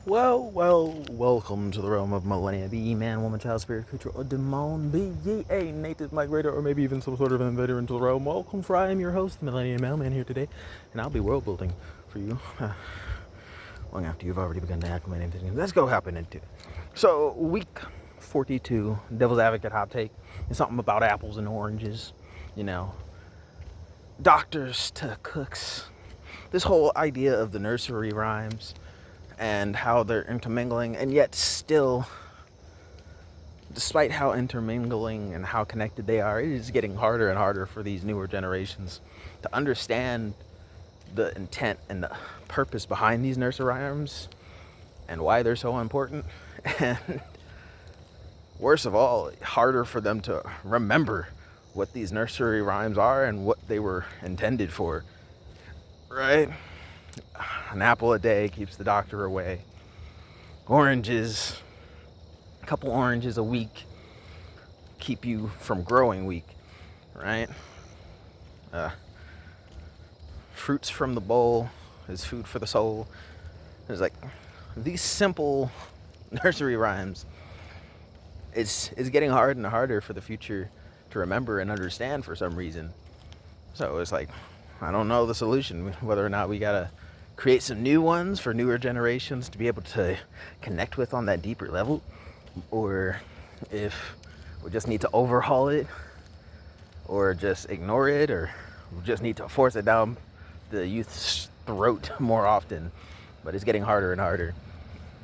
Welcome to the realm of Millenia. Be ye man, woman, child, spirit, creature, or demon. Be ye a native migrator, or maybe even some sort of invader into the realm. Welcome, for I am your host, Millenian Mailmen, here today, and I'll be world building for you long after you've already begun to acclimate into things. Let's go happen into. So, week 42, Devil's Advocate hot take, is something about apples and oranges, you know, doctors to cooks. This whole idea of the nursery rhymes and how they're intermingling, and yet still, despite how intermingling and how connected they are, it is getting harder and harder for these newer generations to understand the intent and the purpose behind these nursery rhymes and why they're so important. And worst of all, harder for them to remember what these nursery rhymes are and what they were intended for, right? An apple a day keeps the doctor away. Oranges, a couple oranges a week keep you from growing weak, right? Fruits from the bowl is food for the soul. It's like these simple nursery rhymes. It's getting harder and harder for the future to remember and understand for some reason. So it's like, I don't know the solution, whether or not we gotta create some new ones for newer generations to be able to connect with on that deeper level, or if we just need to overhaul it, or just ignore it, or we just need to force it down the youth's throat more often. But it's getting harder and harder,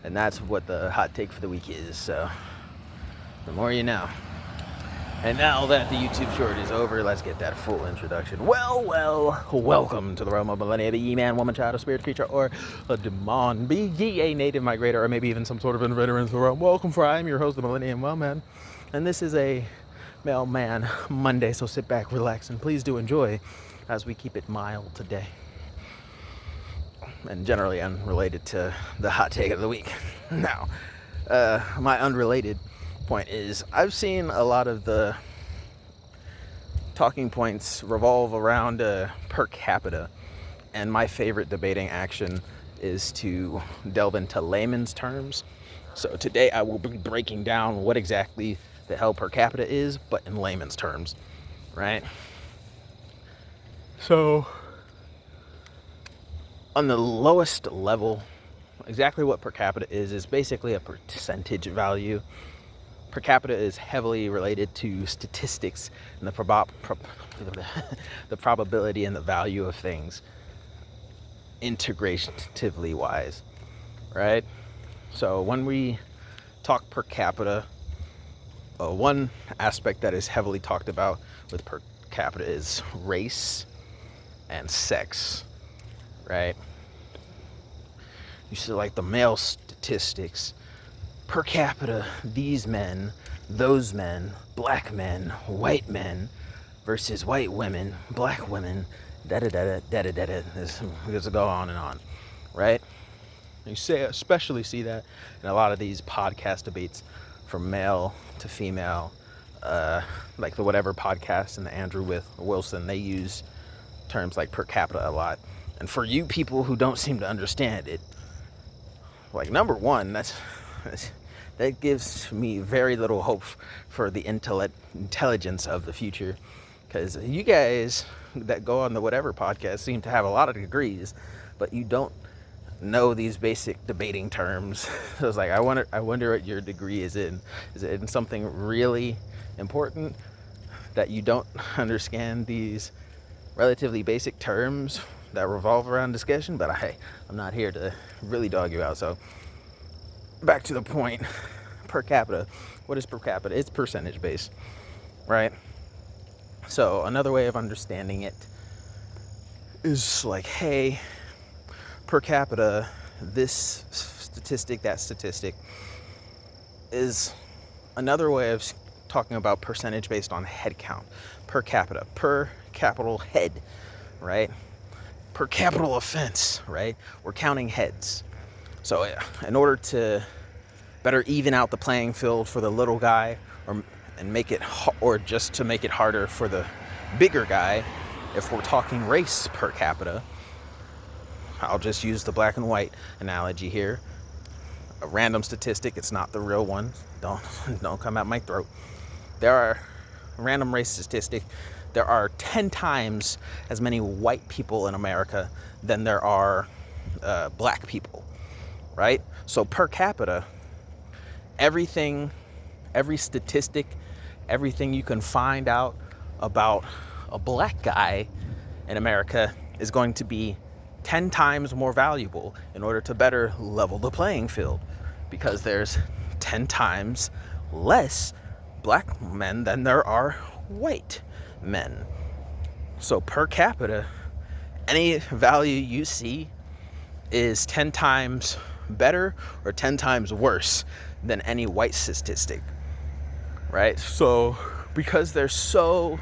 and that's what the hot take for the week is. So the more you know. And now that the YouTube short is over, let's get that full introduction. Welcome to the realm of Millenia. Be ye man, woman, child, a spirit, creature, or a demon. Be ye a native migrator, or maybe even some sort of invader into the realm. Welcome, for I am your host, the MILLENIANmailmen. And this is a Mailmen Monday, so sit back, relax, and please do enjoy as we keep it mild today. And generally unrelated to the hot take of the week. Now, my unrelated point is, I've seen a lot of the talking points revolve around per capita, and my favorite debating action is to delve into layman's terms. So today I will be breaking down what exactly the hell per capita is, but in layman's terms, right? So on the lowest level, exactly what per capita is basically a percentage value. Per capita is heavily related to statistics and the probability and the value of things, integratively wise, right? So when we talk per capita, one aspect that is heavily talked about with per capita is race and sex, right? You see, like the male statistics, per capita, these men, those men, black men, white men versus white women, black women, da-da-da-da-da-da-da. This goes go on and on, right? You especially see that in a lot of these podcast debates from male to female, like the Whatever podcast and the Andrew with Wilson. They use terms like per capita a lot. And for you people who don't seem to understand it, like, number one, that gives me very little hope for the intelligence of the future, because you guys that go on the Whatever podcast seem to have a lot of degrees, but you don't know these basic debating terms. So it's like, I wonder what your degree is in. Is it in something really important that you don't understand these relatively basic terms that revolve around discussion? But I'm not here to really dog you out. So back to the point. Per capita. What is per capita? It's percentage based, right? So another way of understanding it is like, hey, per capita, this statistic, that statistic, is another way of talking about percentage based on head count. Per capita, per capital head, right? Per capital offense, right? We're counting heads. So in order to better even out the playing field for the little guy, or just to make it harder for the bigger guy, if we're talking race per capita, I'll just use the black and white analogy here. a random statistic. It's not the real one. Don't come at my throat. There are random race statistic. There are 10 times as many white people in America than there are black people, right? So per capita, every statistic, everything you can find out about a black guy in America is going to be 10 times more valuable in order to better level the playing field, because there's 10 times less black men than there are white men. So per capita, any value you see is 10 times better or 10 times worse than any white statistic, right? So because there's so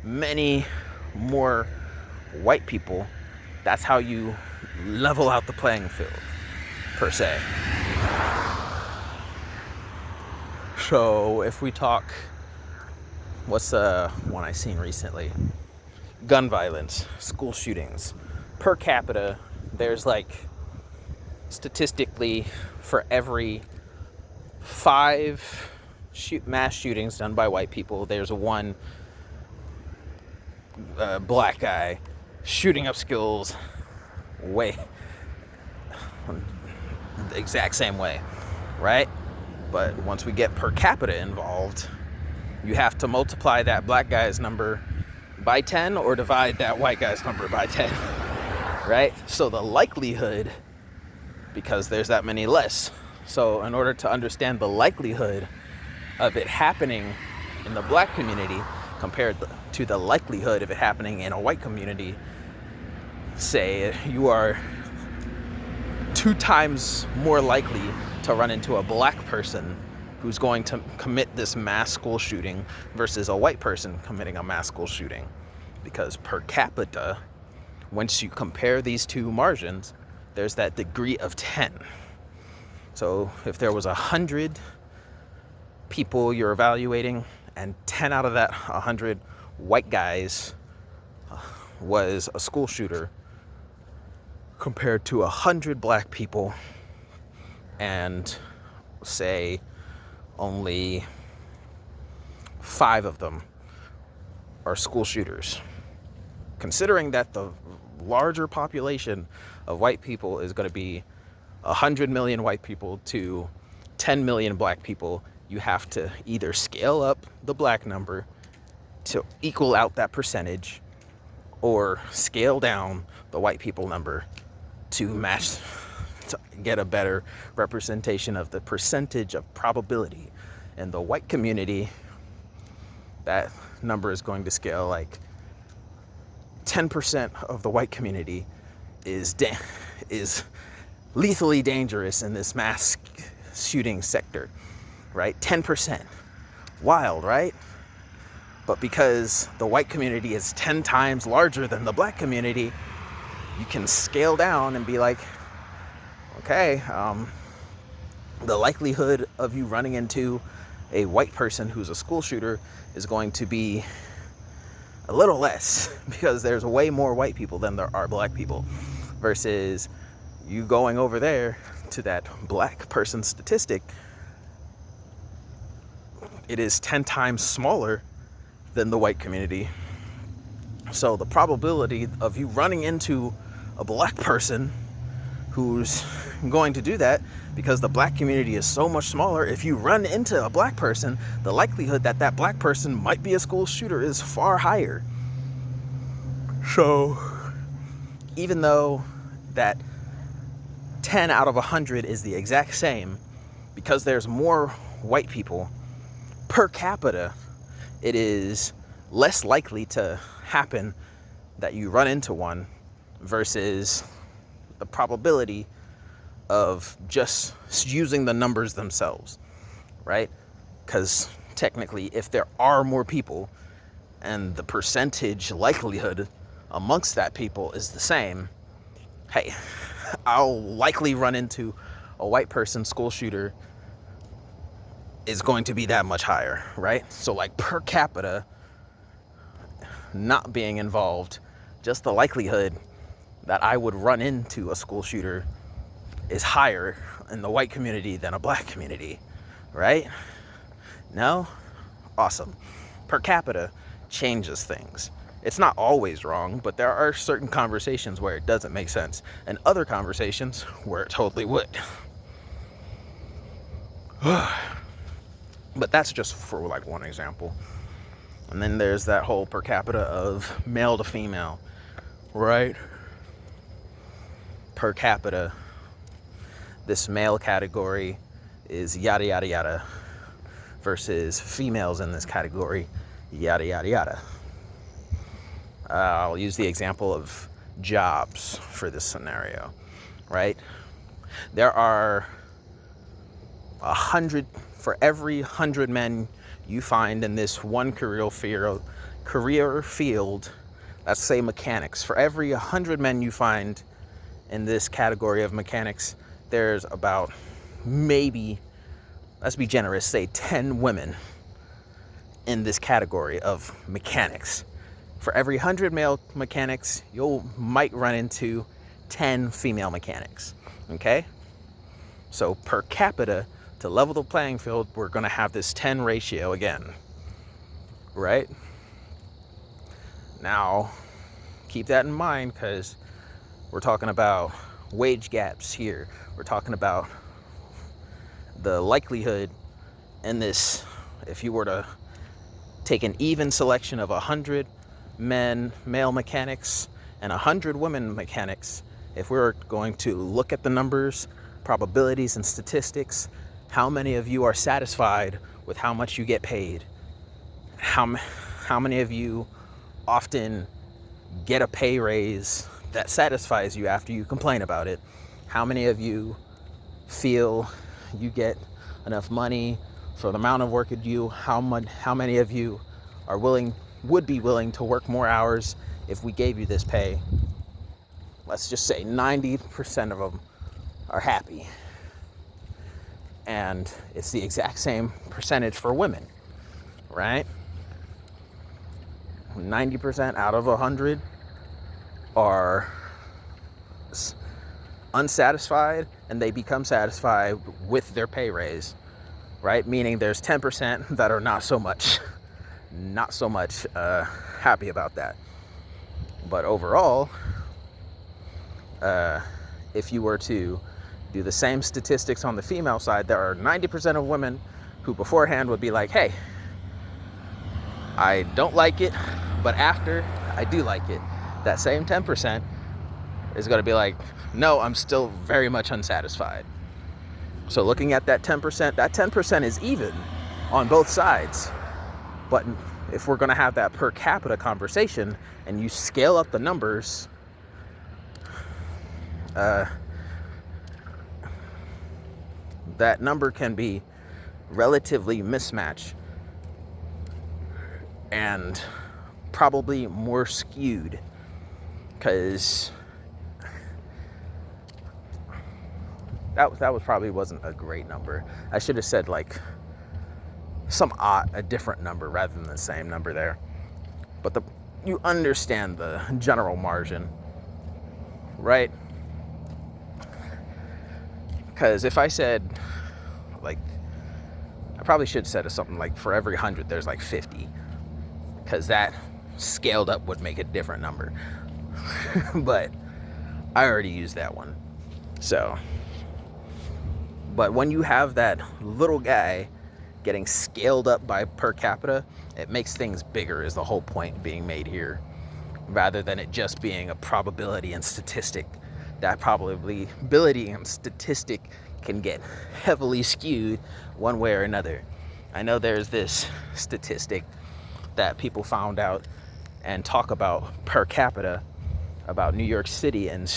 many more white people, that's how you level out the playing field, per se. So if we talk, what's the one I seen recently? Gun violence, school shootings. Per capita, there's like, statistically, for every 5 mass shootings done by white people, there's one black guy shooting up schools way the exact same way, right? But once we get per capita involved, you have to multiply that black guy's number by 10 or divide that white guy's number by 10, right? So the likelihood, because there's that many less, so in order to understand the likelihood of it happening in the black community compared to the likelihood of it happening in a white community, say you are 2 times more likely to run into a black person who's going to commit this mass school shooting versus a white person committing a mass school shooting. Because per capita, once you compare these two margins, there's that degree of 10. So if there was 100 people you're evaluating and 10 out of that 100 white guys was a school shooter, compared to 100 black people and say only 5 of them are school shooters. Considering that the larger population of white people is going to be 100 million white people to 10 million black people, you have to either scale up the black number to equal out that percentage or scale down the white people number to match, to get a better representation of the percentage of probability. In the white community, that number is going to scale like 10% of the white community is lethally dangerous in this mass shooting sector, right? 10%. Wild, right? But because the white community is 10 times larger than the black community, you can scale down and be like, okay, the likelihood of you running into a white person who's a school shooter is going to be a little less because there's way more white people than there are black people, versus you going over there to that black person statistic, it is 10 times smaller than the white community. So the probability of you running into a black person who's going to do that, because the black community is so much smaller, if you run into a black person, the likelihood that that black person might be a school shooter is far higher. So even though that 10 out of 100 is the exact same, because there's more white people per capita, it is less likely to happen that you run into one versus the probability of just using the numbers themselves, right? Because technically, if there are more people and the percentage likelihood amongst that people is the same, hey, I'll likely run into a white person school shooter is going to be that much higher, right? So like per capita, not being involved, just the likelihood that I would run into a school shooter is higher in the white community than a black community, right? No? Awesome. Per capita changes things. It's not always wrong, but there are certain conversations where it doesn't make sense, and other conversations where it totally would. But that's just for like one example. And then there's that whole per capita of male to female, right? Per capita, this male category is yada yada yada versus females in this category, yada yada yada. I'll use the example of jobs for this scenario, right? There are 100, for every 100 men you find in this one career field, let's say mechanics. For every 100 men you find in this category of mechanics, there's about, maybe, let's be generous, say 10 women in this category of mechanics. For every 100 male mechanics, you might run into 10 female mechanics, okay? So per capita, to level the playing field, we're gonna have this 10 ratio again, right? Now, keep that in mind, because we're talking about wage gaps here. We're talking about the likelihood in this, if you were to take an even selection of 100 male mechanics and 100 women mechanics, if we were going to look at the numbers, probabilities, and statistics, how many of you are satisfied with how much you get paid? How many of you often get a pay raise that satisfies you after you complain about it? How many of you feel you get enough money for the amount of work you do? How many of you are would be willing to work more hours if we gave you this pay? Let's just say 90% of them are happy. And it's the exact same percentage for women, right? 90% out of 100 are unsatisfied, and they become satisfied with their pay raise, right? Meaning there's 10% that are not so much happy about that. But overall, if you were to do the same statistics on the female side, there are 90% of women who beforehand would be like, hey, I don't like it, but after, I do like it. That same 10% is going to be like, no, I'm still very much unsatisfied. So looking at that 10%, that 10% is even on both sides. But if we're going to have that per capita conversation and you scale up the numbers, that number can be relatively mismatched and probably more skewed, because that was probably wasn't a great number. I should have said like a different number rather than the same number there. But you understand the general margin, right? Because if I said, like, I probably should have said something like for every 100 there's like 50, because that scaled up would make a different number. But I already used that one. So, but when you have that little guy getting scaled up by per capita, it makes things bigger, is the whole point being made here, rather than it just being a probability and statistic. That probability and statistic can get heavily skewed one way or another. I know there's this statistic that people found out and talk about per capita about New York City and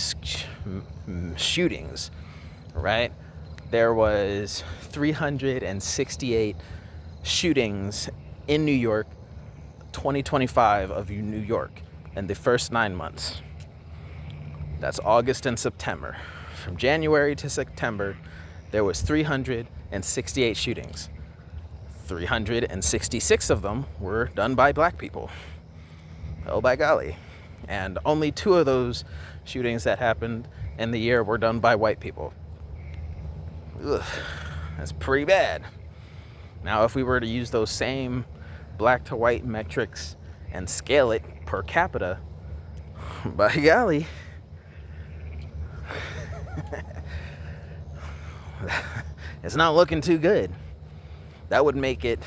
shootings, right? There was 368 shootings in New York, 2025 of New York, in the first 9 months. That's August and September. From January to September, there was 368 shootings. 366 of them were done by black people. Oh, by golly. And only 2 of those shootings that happened in the year were done by white people. Ugh, that's pretty bad. Now, if we were to use those same black to white metrics and scale it per capita, by golly, it's not looking too good. That would make it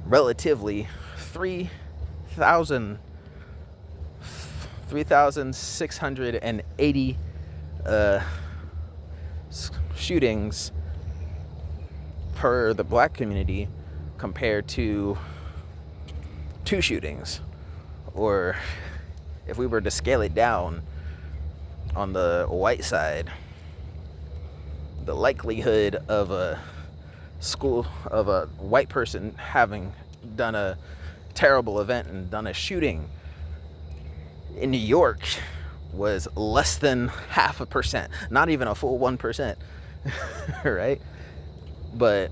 relatively 3,680 shootings per the black community compared to 2 shootings. Or if we were to scale it down on the white side, the likelihood of a white person having done a terrible event and done a shooting in New York was less than 0.5%, not even a full 1%, right? But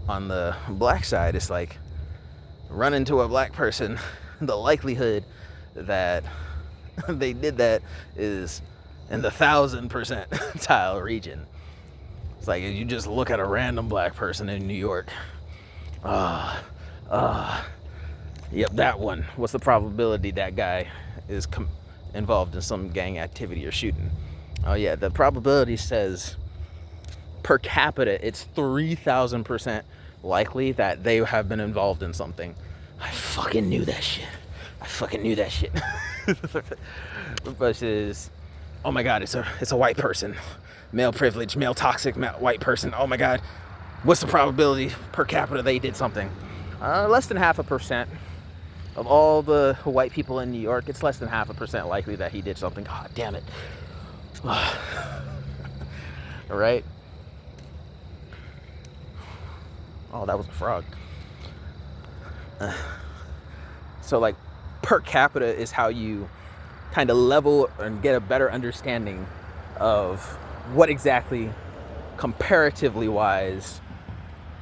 on the black side, it's like run into a black person, the likelihood that they did that is in the 1,000 percentile region. It's like if you just look at a random black person in New York, yep, that one. What's the probability that guy is involved in some gang activity or shooting? Oh yeah, the probability says per capita it's 3,000% likely that they have been involved in something. I fucking knew that shit. Versus, oh my god, it's a white person, male privilege, male toxic, white person. Oh my god, what's the probability per capita they did something? Less than 0.5% of all the white people in New York. It's less than 0.5% likely that he did something. God damn it. All right. Oh, that was a frog. So like per capita is how you kind of level and get a better understanding of what exactly comparatively wise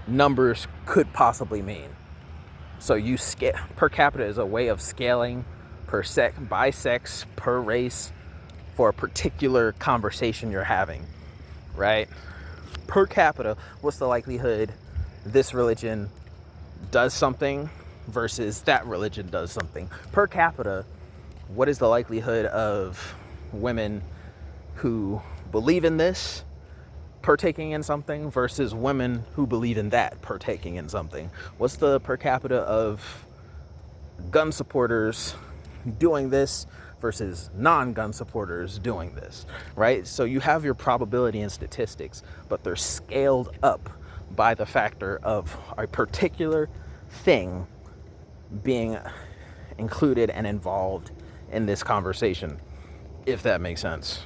numbers could possibly mean. So you scale per capita is a way of scaling by sex, per race, for a particular conversation you're having, right? Per capita, what's the likelihood this religion does something versus that religion does something? Per capita, what is the likelihood of women who believe in this partaking in something versus women who believe in that partaking in something? What's the per capita of gun supporters doing this versus non-gun supporters doing this, right? So you have your probability and statistics, but they're scaled up by the factor of a particular thing being included and involved in this conversation, if that makes sense,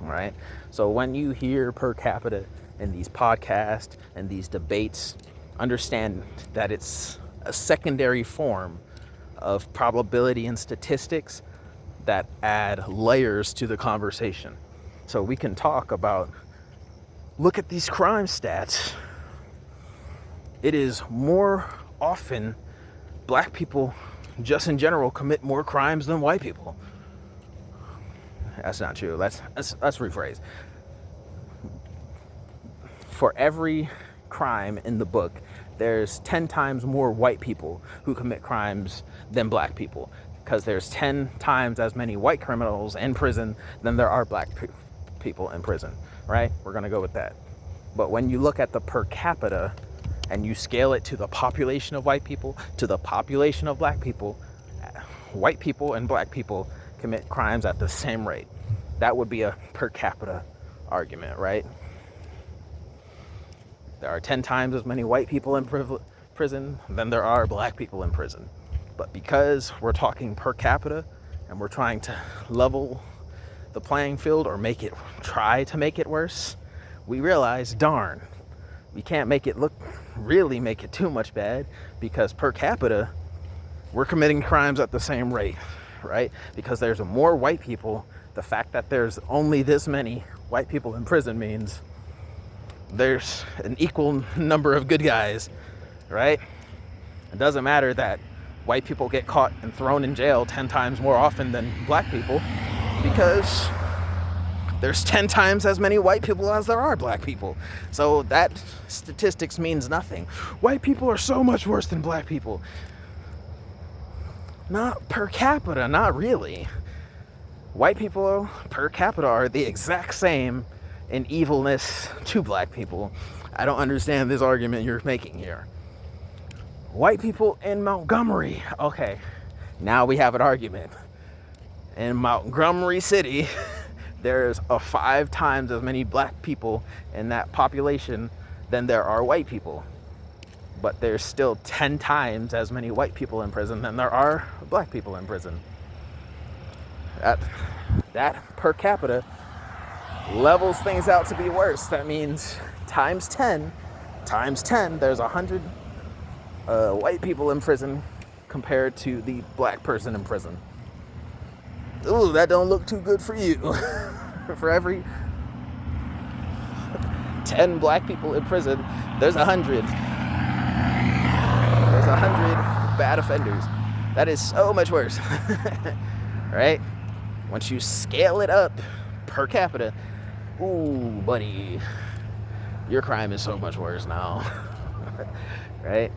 right? So when you hear per capita in these podcasts and these debates, understand that it's a secondary form of probability and statistics that add layers to the conversation. So we can talk about, look at these crime stats. It is more often black people just in general commit more crimes than white people. That's not true. Let's rephrase. For every crime in the book, there's 10 times more white people who commit crimes than black people, because there's 10 times as many white criminals in prison than there are black people in prison, right? We're going to go with that. But when you look at the per capita and you scale it to the population of white people, to the population of black people, white people and black people commit crimes at the same rate. That would be a per capita argument, right? There are 10 times as many white people in prison than there are black people in prison. But because we're talking per capita and we're trying to level the playing field or try to make it worse, we realize, darn, we can't make it too much bad, because per capita, we're committing crimes at the same rate, right? Because there's more white people. The fact that there's only this many white people in prison means there's an equal number of good guys, right? It doesn't matter that white people get caught and thrown in jail 10 times more often than black people, because there's 10 times as many white people as there are black people. So that statistics means nothing. White people are so much worse than black people. Not per capita, not really. White people per capita are the exact same in evilness to black people. I don't understand this argument you're making here. White people in Montgomery. Okay, now we have an argument. In Montgomery City, there's 5 times as many black people in that population than there are white people. But there's still 10 times as many white people in prison than there are black people in prison. That per capita levels things out to be worse. That means times 10, there's 100 white people in prison compared to the black person in prison. Ooh, that don't look too good for you. For every 10 black people in prison, there's 100. There's 100 bad offenders. That is so much worse. Right? Once you scale it up per capita, ooh, buddy, your crime is so much worse now. Right?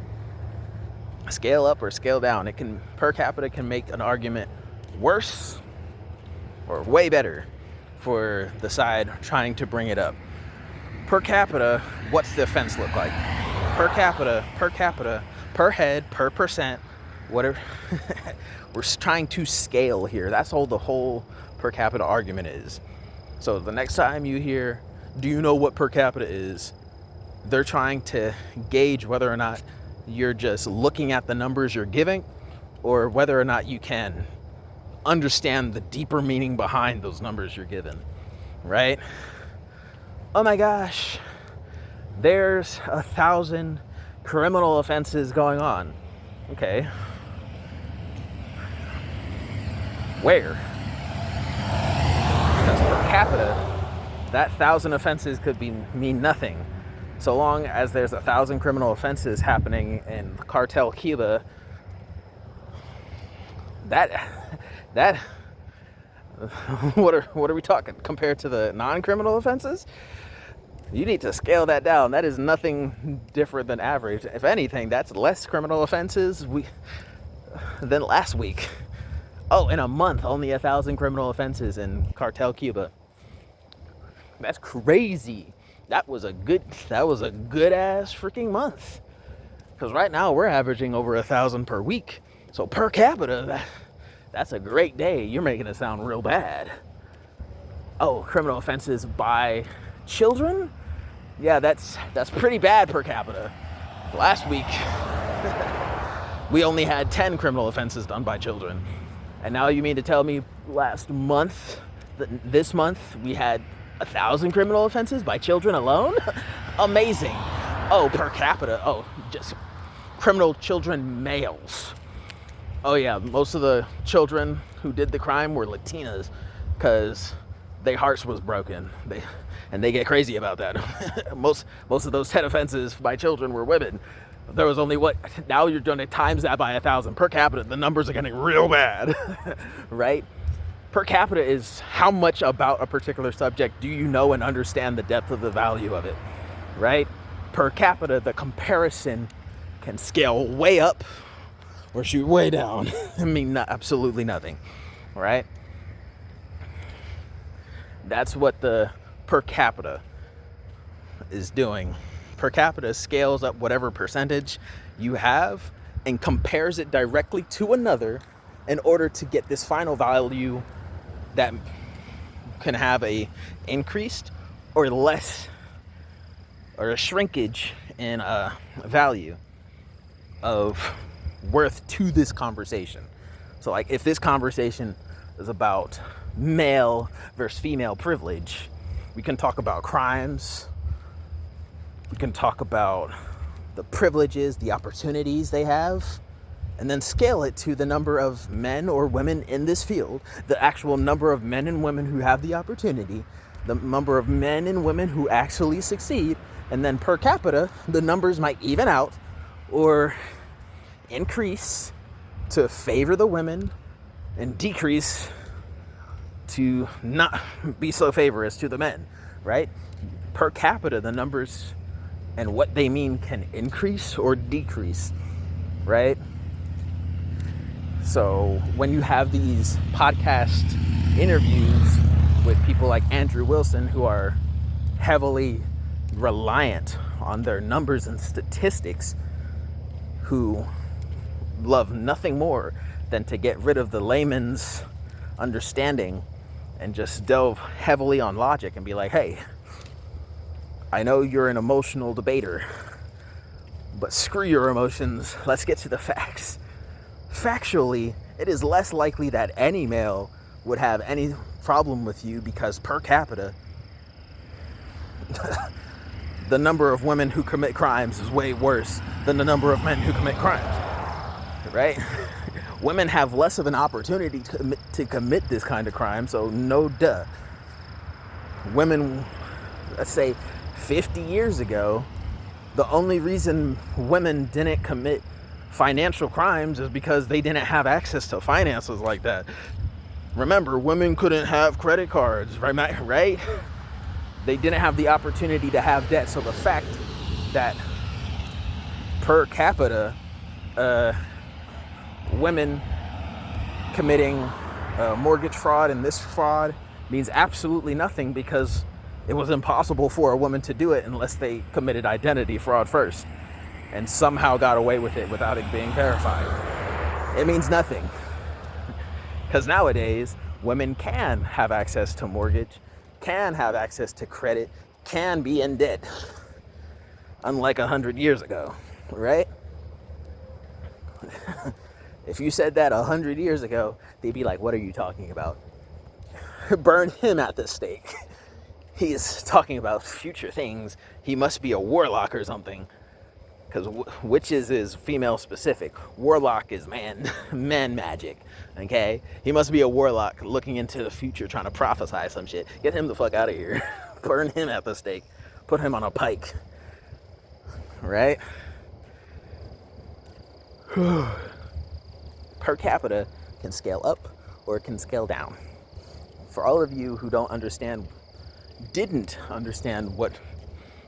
Scale up or scale down. It can, per capita can make an argument worse or way better for the side trying to bring it up. Per capita, what's the offense look like? Per capita, per head, per percent, whatever. We're trying to scale here. That's all the whole per capita argument is. So the next time you hear, do you know what per capita is? They're trying to gauge whether or not you're just looking at the numbers you're giving, or whether or not you can understand the deeper meaning behind those numbers you're given, right? Oh my gosh, there's 1,000 criminal offenses going on. Okay. Where? Because per capita, that 1,000 offenses could mean nothing. So long as there's 1,000 criminal offenses happening in cartel Cuba, that what are we talking compared to the non-criminal offenses? You need to scale that down. That is nothing different than average. If anything, that's less criminal offenses than last week. Oh, in a month, only 1,000 criminal offenses in cartel Cuba. That's crazy. That was a good ass freaking month. Because right now we're averaging over 1,000 per week. So per capita, that's a great day. You're making it sound real bad. Oh, criminal offenses by children? Yeah, that's pretty bad per capita. Last week, we only had 10 criminal offenses done by children. And now you mean to tell me this month, we had 1,000 criminal offenses by children alone? Amazing. Oh, per capita. Oh, just criminal children males. Oh yeah, most of the children who did the crime were Latinas because their hearts was broken. They get crazy about that. most of those 10 offenses by children were women. There was only now you're doing it times that by 1,000 per capita. The numbers are getting real bad, right? Per capita is how much about a particular subject do you know and understand the depth of the value of it, right? Per capita, the comparison can scale way up or shoot way down. I mean, absolutely nothing, right? That's what the per capita is doing. Per capita scales up whatever percentage you have and compares it directly to another in order to get this final value that can have a increased or less or a shrinkage in value of worth to this conversation. So like if this conversation is about male versus female privilege, we can talk about crimes. We can talk about the privileges, the opportunities they have, and then scale it to the number of men or women in this field, the actual number of men and women who have the opportunity, the number of men and women who actually succeed, and then per capita, the numbers might even out or increase to favor the women and decrease to not be so favorable to the men, right? Per capita, the numbers and what they mean can increase or decrease, right? So when you have these podcast interviews with people like Andrew Wilson, who are heavily reliant on their numbers and statistics, who love nothing more than to get rid of the layman's understanding and just delve heavily on logic and be like, hey, I know you're an emotional debater, but screw your emotions, let's get to the facts. Factually, it is less likely that any male would have any problem with you because per capita, the number of women who commit crimes is way worse than the number of men who commit crimes, right? Women have less of an opportunity to commit this kind of crime, so no duh. Women, let's say 50 years ago, the only reason women didn't commit financial crimes is because they didn't have access to finances like that. Remember, women couldn't have credit cards, right? They didn't have the opportunity to have debt. So the fact that per capita, women committing mortgage fraud and this fraud means absolutely nothing, because it was impossible for a woman to do it unless they committed identity fraud first and somehow got away with it without it being verified. It means nothing. Because nowadays, women can have access to mortgage, can have access to credit, can be in debt. Unlike 100 years ago, right? If you said that 100 years ago, they'd be like, what are you talking about? Burn him at the stake. He is talking about future things. He must be a warlock or something. Because witches is female specific. Warlock is man magic, okay? He must be a warlock looking into the future, trying to prophesy some shit. Get him the fuck out of here. Burn him at the stake. Put him on a pike. Right? Per capita can scale up or it can scale down. For all of you who didn't understand what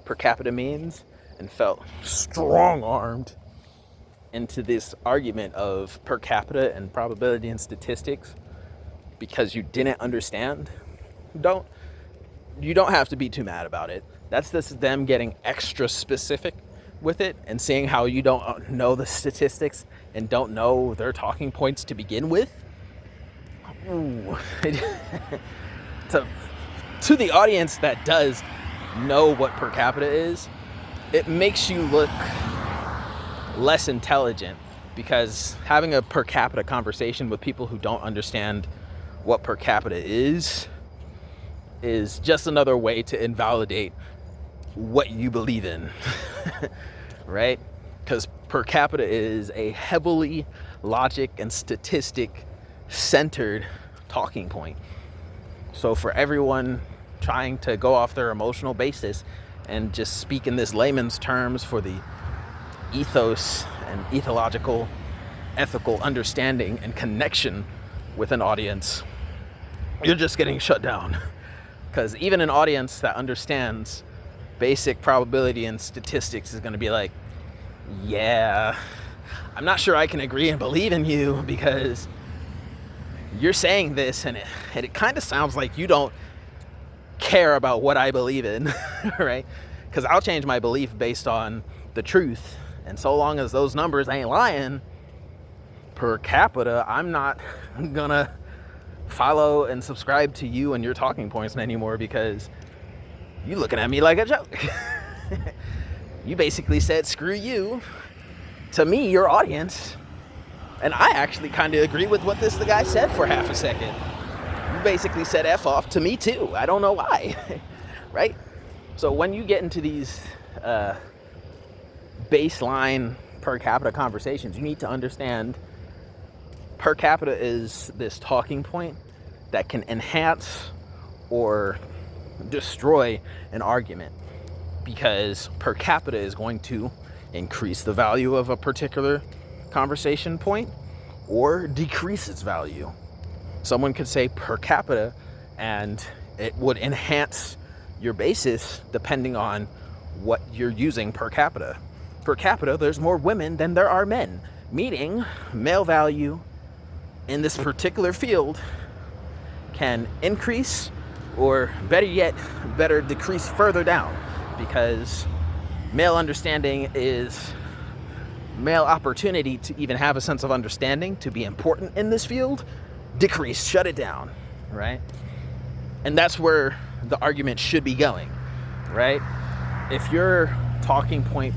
per capita means and felt strong-armed into this argument of per capita and probability and statistics because you didn't understand, you don't have to be too mad about it. That's just them getting extra specific with it and seeing how you don't know the statistics and don't know their talking points to begin with. Ooh. To the audience that does know what per capita is, it makes you look less intelligent, because having a per capita conversation with people who don't understand what per capita is just another way to invalidate what you believe in, right? Because per capita is a heavily logic and statistic centered talking point. So for everyone trying to go off their emotional basis and just speak in this layman's terms for the ethos and ethological, ethical understanding and connection with an audience, you're just getting shut down. Because even an audience that understands basic probability and statistics is going to be like, yeah, I'm not sure I can agree and believe in you, because you're saying this and it kind of sounds like you don't care about what I believe in, right? Because I'll change my belief based on the truth, and so long as those numbers ain't lying, per capita, I'm not gonna follow and subscribe to you and your talking points anymore, because you looking at me like a joke. You basically said screw you to me, your audience, and I actually kind of agree with what the guy said for half a second. You basically said F off to me too. I don't know why, right? So when you get into these baseline per capita conversations, you need to understand per capita is this talking point that can enhance or destroy an argument, because per capita is going to increase the value of a particular conversation point or decrease its value. Someone could say per capita and it would enhance your basis depending on what you're using per capita. Per capita, there's more women than there are men, meaning male value in this particular field can increase, or better yet, better decrease further down, because male understanding is male opportunity to even have a sense of understanding, to be important in this field, decrease, shut it down, right? And that's where the argument should be going, right? If your talking point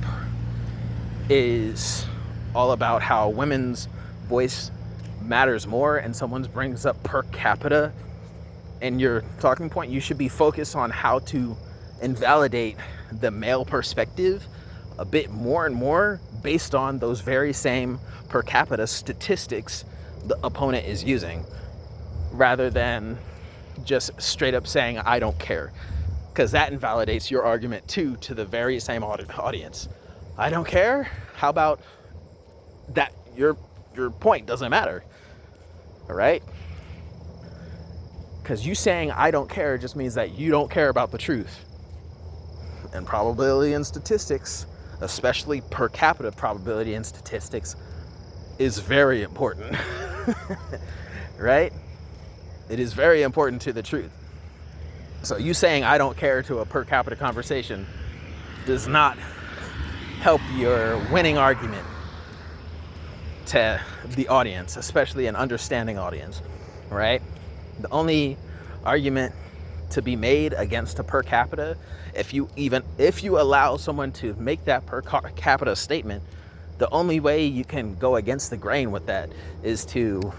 is all about how women's voice matters more and someone brings up per capita in your talking point, you should be focused on how to invalidate the male perspective a bit more and more based on those very same per capita statistics the opponent is using, rather than just straight up saying, I don't care, because that invalidates your argument too to the very same audience. I don't care? How about that your point doesn't matter, all right? Because you saying I don't care just means that you don't care about the truth. And probability and statistics, especially per capita probability and statistics, is very important, right? It is very important to the truth. So you saying I don't care to a per capita conversation does not help your winning argument to the audience, especially an understanding audience, right? The only argument to be made against a per capita, if you allow someone to make that per capita statement, the only way you can go against the grain with that is to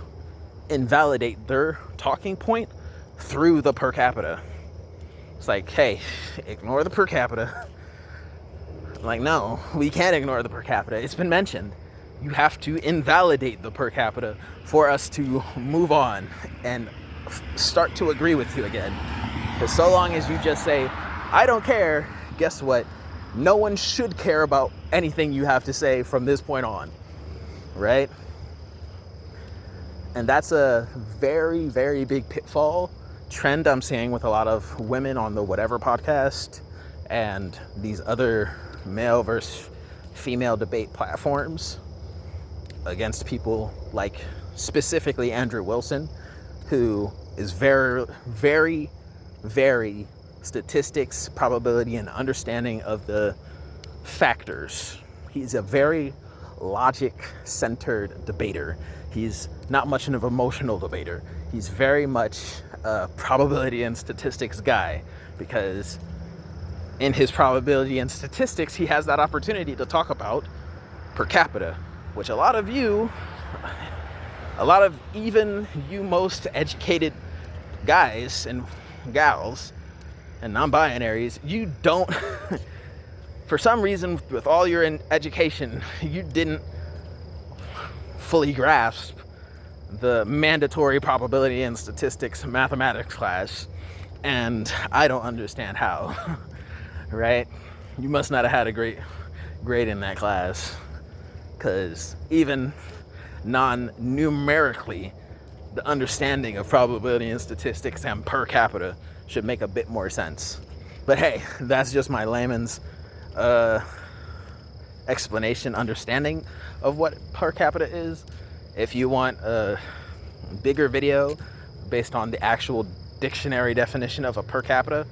invalidate their talking point through the per capita. It's like, hey, ignore the per capita. I'm like, no, we can't ignore the per capita. It's been mentioned. You have to invalidate the per capita for us to move on and start to agree with you again. Because so long as you just say, I don't care, guess what? No one should care about anything you have to say from this point on, right? And that's a very, very big pitfall trend I'm seeing with a lot of women on the Whatever podcast and these other male versus female debate platforms against people like specifically Andrew Wilson, who is very, very, very statistics, probability, and understanding of the factors. He's a very logic-centered debater. He's not much of an emotional debater. He's very much a probability and statistics guy, because in his probability and statistics, he has that opportunity to talk about per capita, which a lot of even you most educated guys and gals and non-binaries, you don't, for some reason, with all your education, you didn't fully grasp the mandatory probability and statistics mathematics class, and I don't understand how, right? You must not have had a great grade in that class, because even non-numerically, the understanding of probability and statistics and per capita should make a bit more sense. But hey, that's just my layman's explanation, understanding of what per capita is. If you want a bigger video based on the actual dictionary definition of a per capita,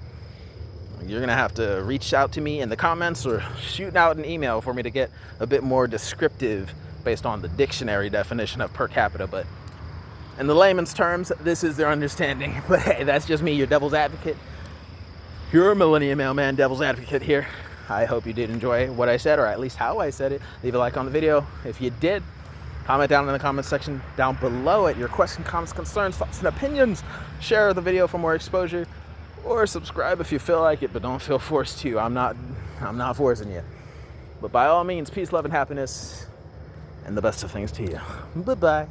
you're gonna have to reach out to me in the comments or shoot out an email for me to get a bit more descriptive based on the dictionary definition of per capita. But in the layman's terms, this is their understanding. But hey, that's just me, your devil's advocate. Your Millennium Mailman devil's advocate here. I hope you did enjoy what I said, or at least how I said it. Leave a like on the video. If you did, comment down in the comment section down below it your question, comments, concerns, thoughts, and opinions. Share the video for more exposure, or subscribe if you feel like it, but don't feel forced to. I'm not forcing you. But by all means, peace, love, and happiness, and the best of things to you. Bye-bye.